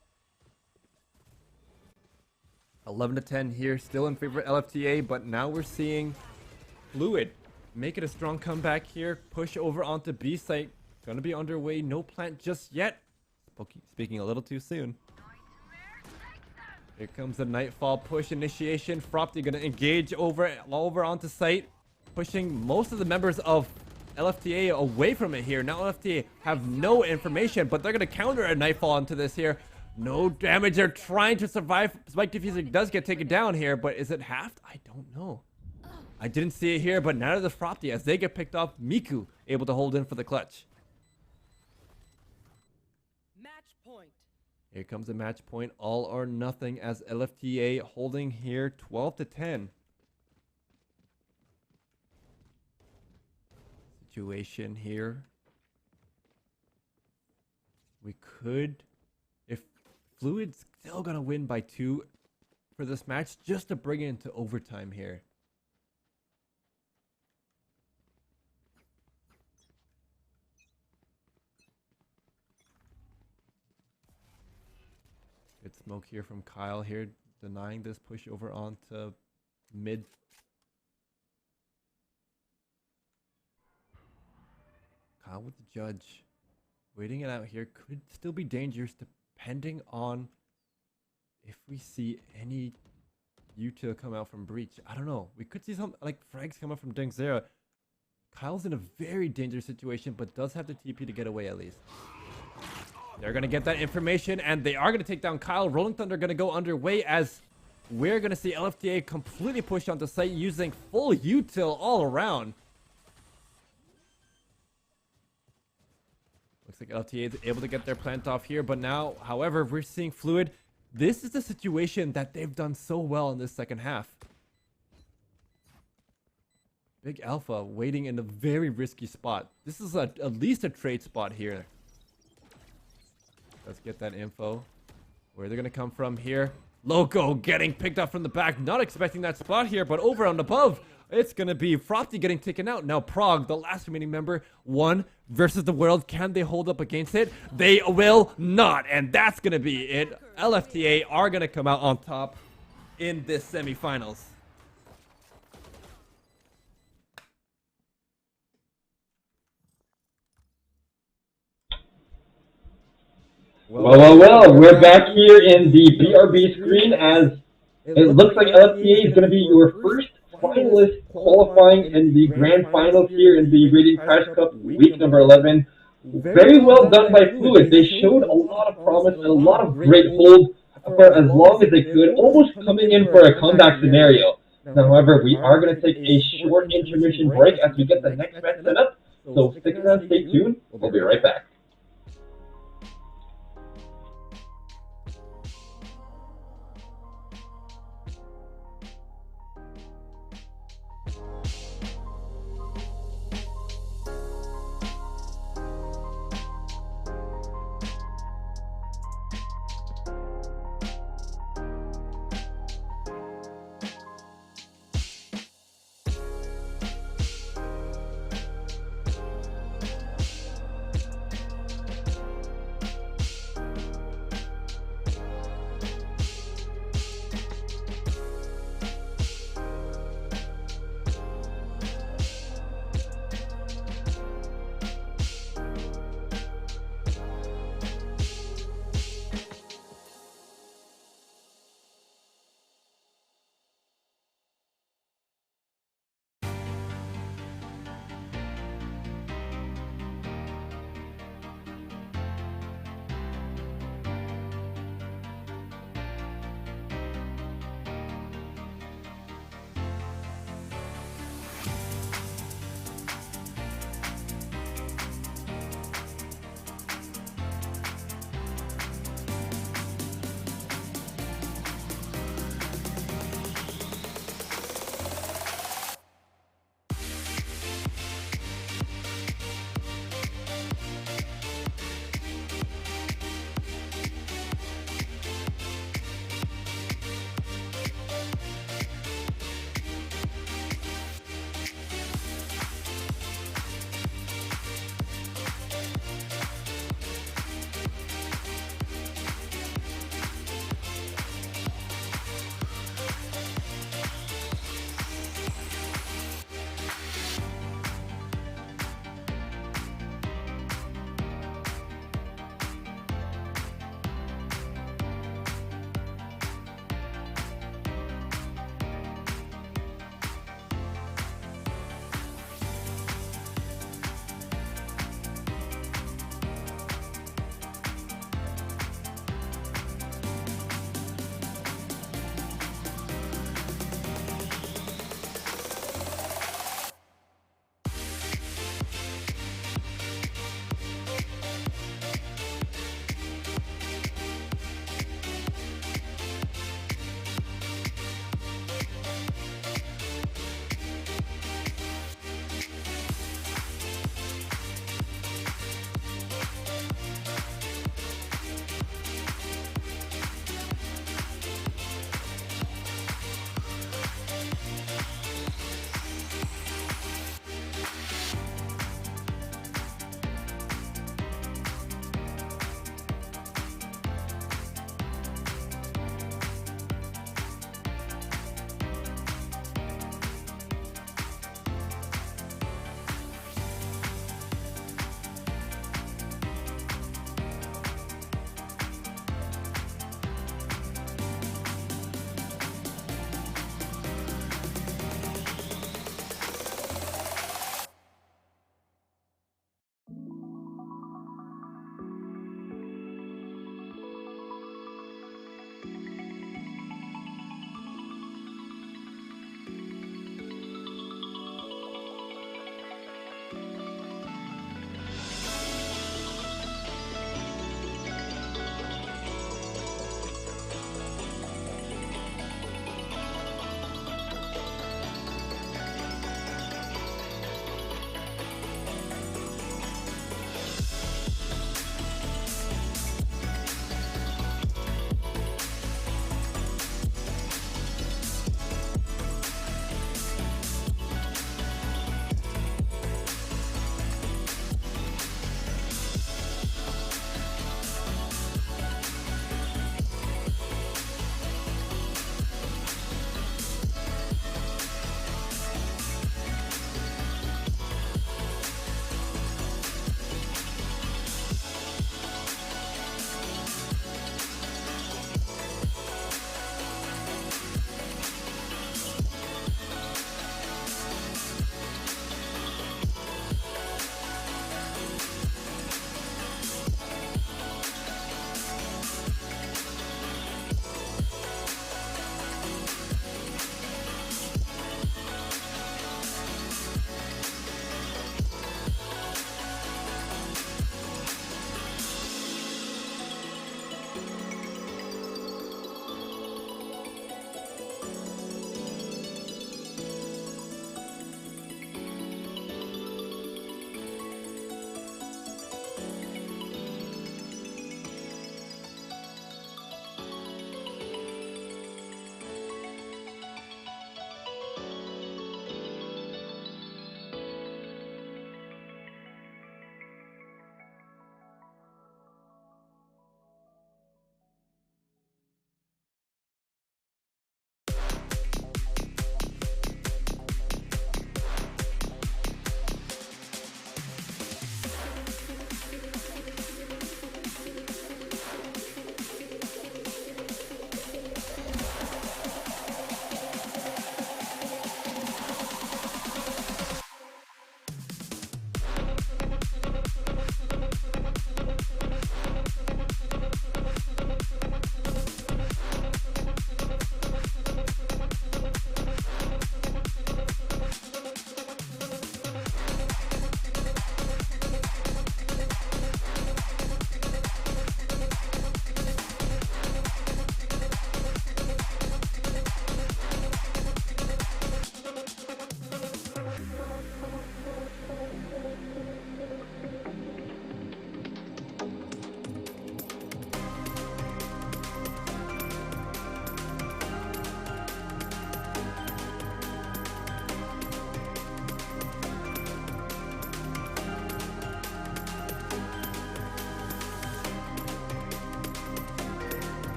S2: 11-10 here, still in favor of LFTA, but now we're seeing Fluid make it a strong comeback here. Push over onto B site. Gonna be underway. No plant just yet. Speaking a little too soon. Here comes the Nightfall push initiation. Fropty gonna engage over onto site, pushing most of the members of LFTA away from it here. Now LFTA have no information, but they're gonna counter a Nightfall onto this here. No damage. They're trying to survive. Spike Diffuser does get taken down here, but is it halved? I don't know. I didn't see it here, but now the Fropty as they get picked off. Miku able to hold in for the clutch.
S4: Match point.
S2: Here comes a match point, all or nothing as LFTA holding here 12-10. Situation here. We could, if Fluid's still gonna win by 2 for this match, just to bring it into overtime here. Good smoke here from Kyle here, denying this push over onto mid. Kyle with the judge. Waiting it out here could still be dangerous depending on if we see any util come out from Breach. I don't know. We could see some like frags come up from Dunkzera. Kyle's in a very dangerous situation, but does have the TP to get away at least. They're going to get that information, and they are going to take down Kyle. Rolling Thunder going to go underway as we're going to see LFTA completely push onto site using full util all around. Looks like LFTA is able to get their plant off here, but now, however, we're seeing Fluid. This is the situation that they've done so well in this second half. Big Alpha waiting in a very risky spot. This is at least a trade spot here. Let's get that info. Where they're going to come from here. Loco getting picked up from the back. Not expecting that spot here, but over and above, it's going to be Frothy getting taken out. Now Prague, the last remaining member, 1 versus the world. Can they hold up against it? They will not. And that's going to be it. LFTA are going to come out on top in this semifinals.
S1: Well, we're back here in the BRB screen as it looks like LFTA is going to be your first finalist qualifying in the grand finals here in the Radiant Crash Cup week number 11. Very well done by Fluid. They showed a lot of promise and a lot of great hold for as long as they could, almost coming in for a comeback scenario. Now, however, we are going to take a short intermission break as we get the next match set up. So stick around, stay tuned. We'll be right back.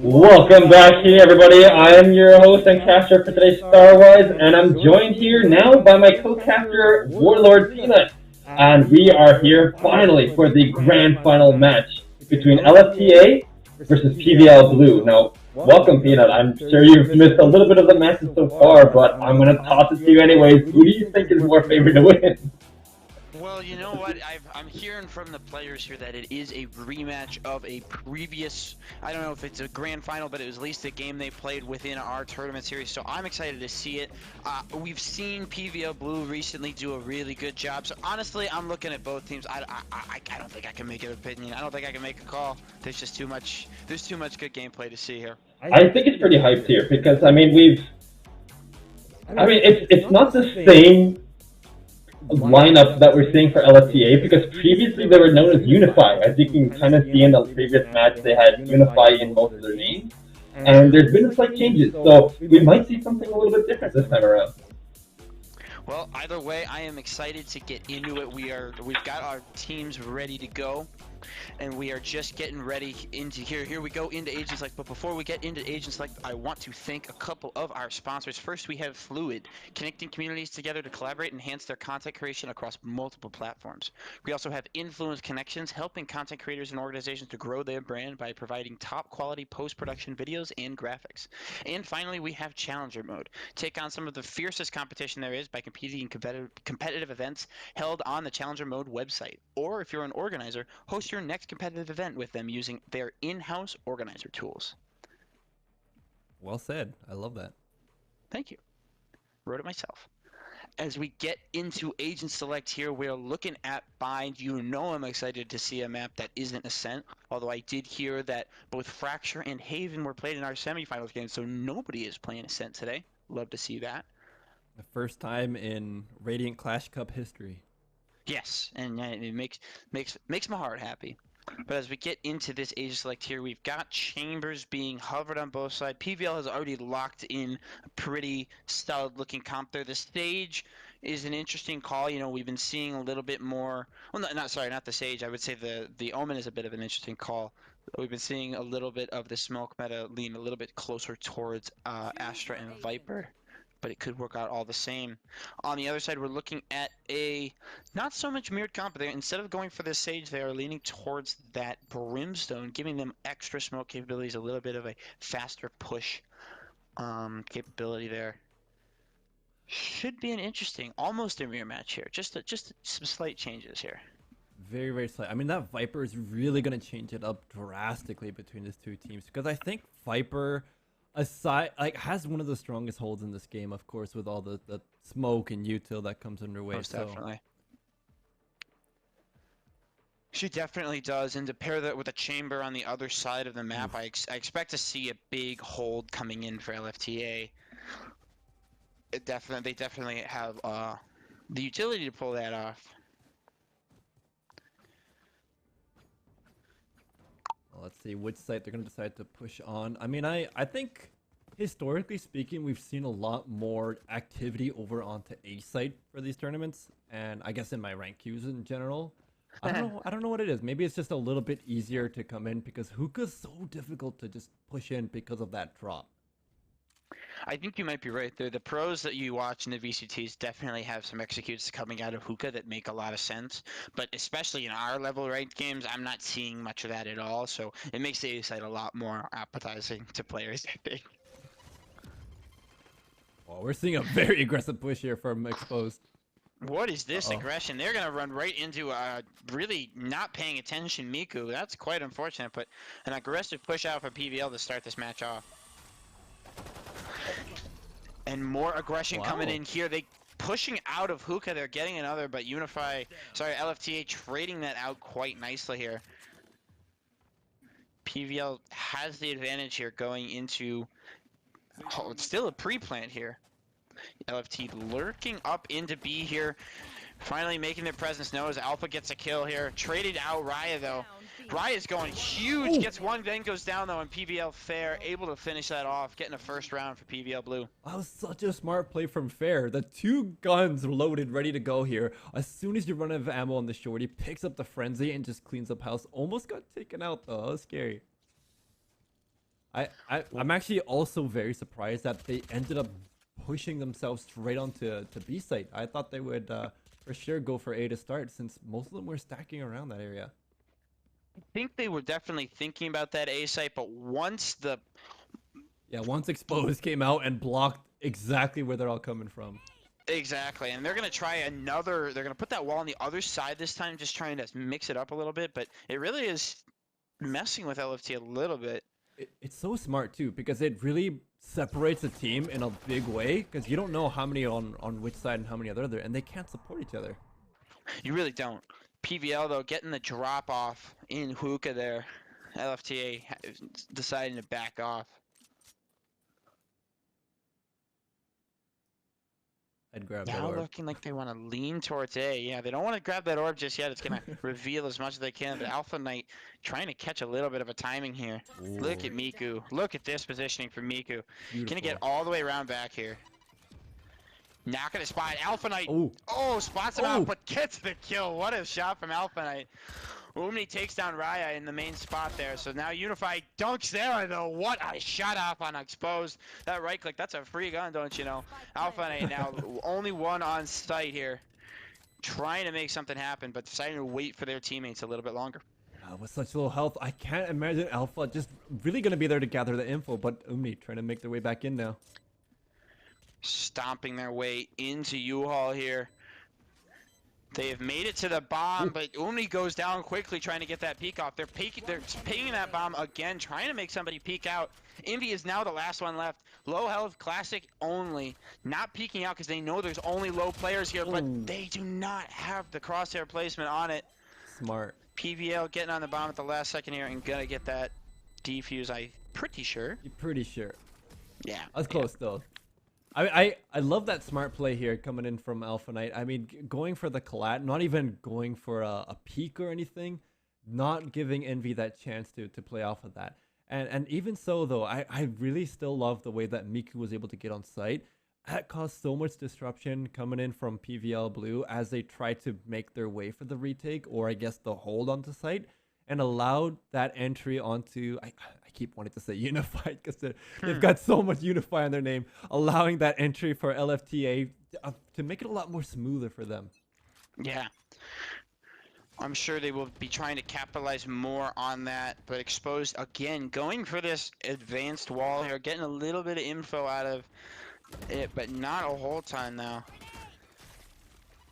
S1: Welcome back here, everybody. I am your host and caster for today's Star Wars, and I'm joined here now by my co-caster, Warlord Peanut. And we are here finally for the grand final match between LFTA versus PVL Blue. Now, welcome, Peanut. I'm sure you've missed a little bit of the matches so far, but I'm going to toss it to you anyways. Who do you think is more favored to win?
S4: Well, you know what? I'm hearing from the players here that it is a rematch of a previous, I don't know if it's a grand final, but it was at least a game they played within our tournament series. So I'm excited to see it. We've seen PVL Blue recently do a really good job. So honestly, I'm looking at both teams. I don't think I can make an opinion. I don't think I can make a call. There's just too much. There's too much good gameplay to see here.
S1: I think it's pretty hyped here because it's not the same lineup that we're seeing for LFTA because previously they were known as Unify. As you can kind of see in the previous match, they had Unify in most of their names, and there's been slight changes, so we might see something a little bit different this time around.
S4: Well, either way, I am excited to get into it. We've got our teams ready to go, and we are just getting ready into here. Here we go into Agent Select. But before we get into Agent Select, I want to thank a couple of our sponsors. First, we have Fluid, connecting communities together to collaborate and enhance their content creation across multiple platforms. We also have Influence Connections, helping content creators and organizations to grow their brand by providing top quality post-production videos and graphics. And finally, we have Challenger Mode. Take on some of the fiercest competition there is by competing in competitive events held on the Challenger Mode website. Or if you're an organizer, host your next competitive event with them using their in-house organizer tools.
S2: Well said. I love that.
S4: Thank you. Wrote it myself. As we get into Agent Select here, we're looking at Bind. You know I'm excited to see a map that isn't Ascent, although I did hear that both Fracture and Haven were played in our semifinals game, so nobody is playing Ascent today. Love to see that.
S2: The first time in Radiant Clash Cup history.
S4: Yes, and it makes my heart happy. But as we get into this Agent Select here, we've got Chambers being hovered on both sides. PVL has already locked in a pretty solid-looking comp there. The stage is an interesting call. You know, we've been seeing a little bit more. Well, not the stage. I would say the Omen is a bit of an interesting call. We've been seeing a little bit of the smoke meta lean a little bit closer towards Astra and Viper, but it could work out all the same. On the other side, we're looking at a not so much mirrored comp there. Instead of going for the Sage, they are leaning towards that Brimstone, giving them extra smoke capabilities, a little bit of a faster push capability there. Should be an interesting, almost a mirror match here. Just some slight changes here.
S2: Very, very slight. I mean, that Viper is really going to change it up drastically between these two teams because I think Viper has one of the strongest holds in this game, of course, with all the smoke and util that comes underway.
S4: Most definitely. She definitely does, and to pair that with a chamber on the other side of the map, I expect to see a big hold coming in for LFTA. They definitely have the utility to pull that off.
S2: Let's see which site they're going to decide to push on. I mean, I think, historically speaking, we've seen a lot more activity over onto A site for these tournaments, and I guess in my rank queues in general. I don't know what it is. Maybe it's just a little bit easier to come in because Hookah's so difficult to just push in because of that drop.
S4: I think you might be right there. The pros that you watch in the VCTs definitely have some executes coming out of Hookah that make a lot of sense. But especially in our level ranked games, I'm not seeing much of that at all. So it makes the A side a lot more appetizing to players, I think.
S2: Oh, we're seeing a very aggressive push here from Exposed.
S4: What is this
S2: Uh-oh.
S4: aggression? They're going to run right into really not paying attention Miku. That's quite unfortunate, but an aggressive push out for PVL to start this match off. And more aggression coming
S2: Wow.
S4: in here. They pushing out of Hookah. They're getting another, but LFTA trading that out quite nicely here. PVL has the advantage here going into... Oh, it's still a pre-plant here. LFT lurking up into B here. Finally making their presence known as Alpha gets a kill here. Traded out Raya though. Raya's going huge.
S2: Ooh.
S4: Gets one, then goes down though, and PVL Fair able to finish that off. Getting a first round for PVL Blue.
S2: That was such a smart play from Fair. The 2 guns loaded, ready to go here. As soon as you run out of ammo on the shorty, picks up the frenzy and just cleans up house. Almost got taken out though. That was scary. I'm actually also very surprised that they ended up pushing themselves straight onto B site. I thought they would for sure go for A to start, since most of them were stacking around that area.
S4: I think they were definitely thinking about that A site, but once
S2: Exposed came out and blocked exactly where they're all coming from.
S4: Exactly, and they're going to try another, they're going to put that wall on the other side this time, just trying to mix it up a little bit, but it really is messing with LFT a little bit.
S2: It's so smart too, because it really separates the team in a big way, because you don't know how many on which side and how many other, and they can't support each other.
S4: You really don't. PVL though getting the drop off in Hookah there. LFTA deciding to back off.
S2: I'd grab that
S4: Now
S2: orb.
S4: looking like they want to lean towards A. Yeah, they don't want to grab that orb just yet. It's going to reveal as much as they can. But Alpha Knight trying to catch a little bit of a timing here. Look at Miku. Look at this positioning for Miku. Going to get all the way around back here. Not going to spot Alpha Knight.
S2: Ooh.
S4: Oh, spots him
S2: Ooh.
S4: out, but gets the kill. What a shot from Alpha Knight. Umni takes down Raya in the main spot there. So now Unify dunks there, though. What a shot off on Exposed. That right click, that's a free gun, don't you know? Alpha Knight now only one on site here. Trying to make something happen, but deciding to wait for their teammates a little bit longer.
S2: With such low health, I can't imagine Alpha just really going to be there to gather the info, but Umni trying to make their way back in now.
S4: Stomping their way into U-Haul here. They have made it to the bomb, but Umni goes down quickly trying to get that peek off. They're pinging that bomb again, trying to make somebody peek out. Envy is now the last one left. Low health, classic only. Not peeking out because they know there's only low players here, but they do not have the crosshair placement on it.
S2: Smart.
S4: PVL getting on the bomb at the last second here and gonna get that defuse, I'm pretty sure.
S2: You're pretty sure.
S4: Yeah.
S2: I was close though. I love that smart play here coming in from Alpha Knight. I mean, going for the collat, not even going for a peek or anything, not giving Envy that chance to play off of that. And even so though, I really still love the way that Miku was able to get on site. That caused so much disruption coming in from PVL Blue as they tried to make their way for the retake, or I guess the hold onto site, and allowed that entry onto, I keep wanting to say Unified because they've got so much Unify on their name, allowing that entry for LFTA to make it a lot more smoother for them.
S4: Yeah. I'm sure they will be trying to capitalize more on that, but Exposed, again, going for this advanced wall here, getting a little bit of info out of it, but not a whole ton now.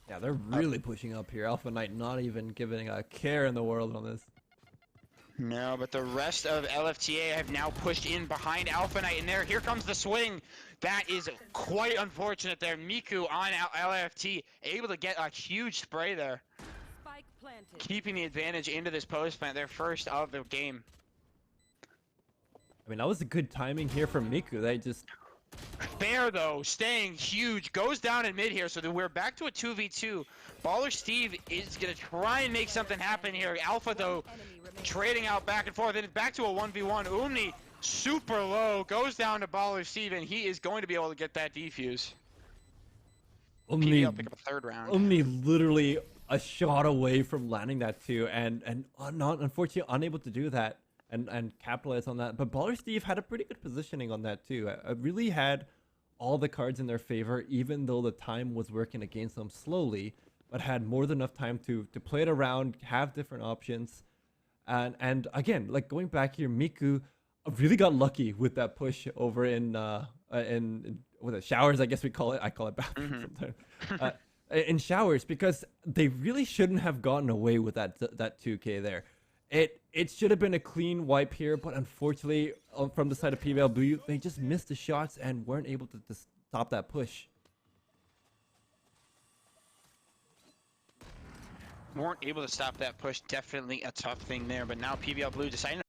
S2: Yeah, they're really pushing up here. Alpha Knight not even giving a care in the world on this.
S4: No, but the rest of LFTA have now pushed in behind Alpha Knight, and here comes the swing. That is quite unfortunate there. Miku on LFT, able to get a huge spray there.
S5: Spike planted.
S4: Keeping the advantage into this post plant, their first of the game.
S2: I mean, that was a good timing here from Miku. They just...
S4: Fair though, staying huge, goes down in mid here, so then we're back to a 2v2. Baller Steve is gonna try and make something happen here. Alpha though, trading out back and forth, and it's back to a 1v1. Umni, super low, goes down to Baller Steve, and he is going to be able to get that defuse. PVL pick up a third round.
S2: Umni literally a shot away from landing that too, and not unfortunately unable to do that and capitalize on that. But Baller Steve had a pretty good positioning on that too. I really had all the cards in their favor, even though the time was working against them slowly, but had more than enough time to play it around, have different options. And again, like going back here, Miku really got lucky with that push over in with the showers, I guess we call it. I call it bathroom sometimes. In showers, because they really shouldn't have gotten away with that 2K there. It should have been a clean wipe here, but unfortunately, from the side of PVL Blue, they just missed the shots and weren't able to stop that push.
S4: Weren't able to stop that push. Definitely a tough thing there. But now PVL Blue deciding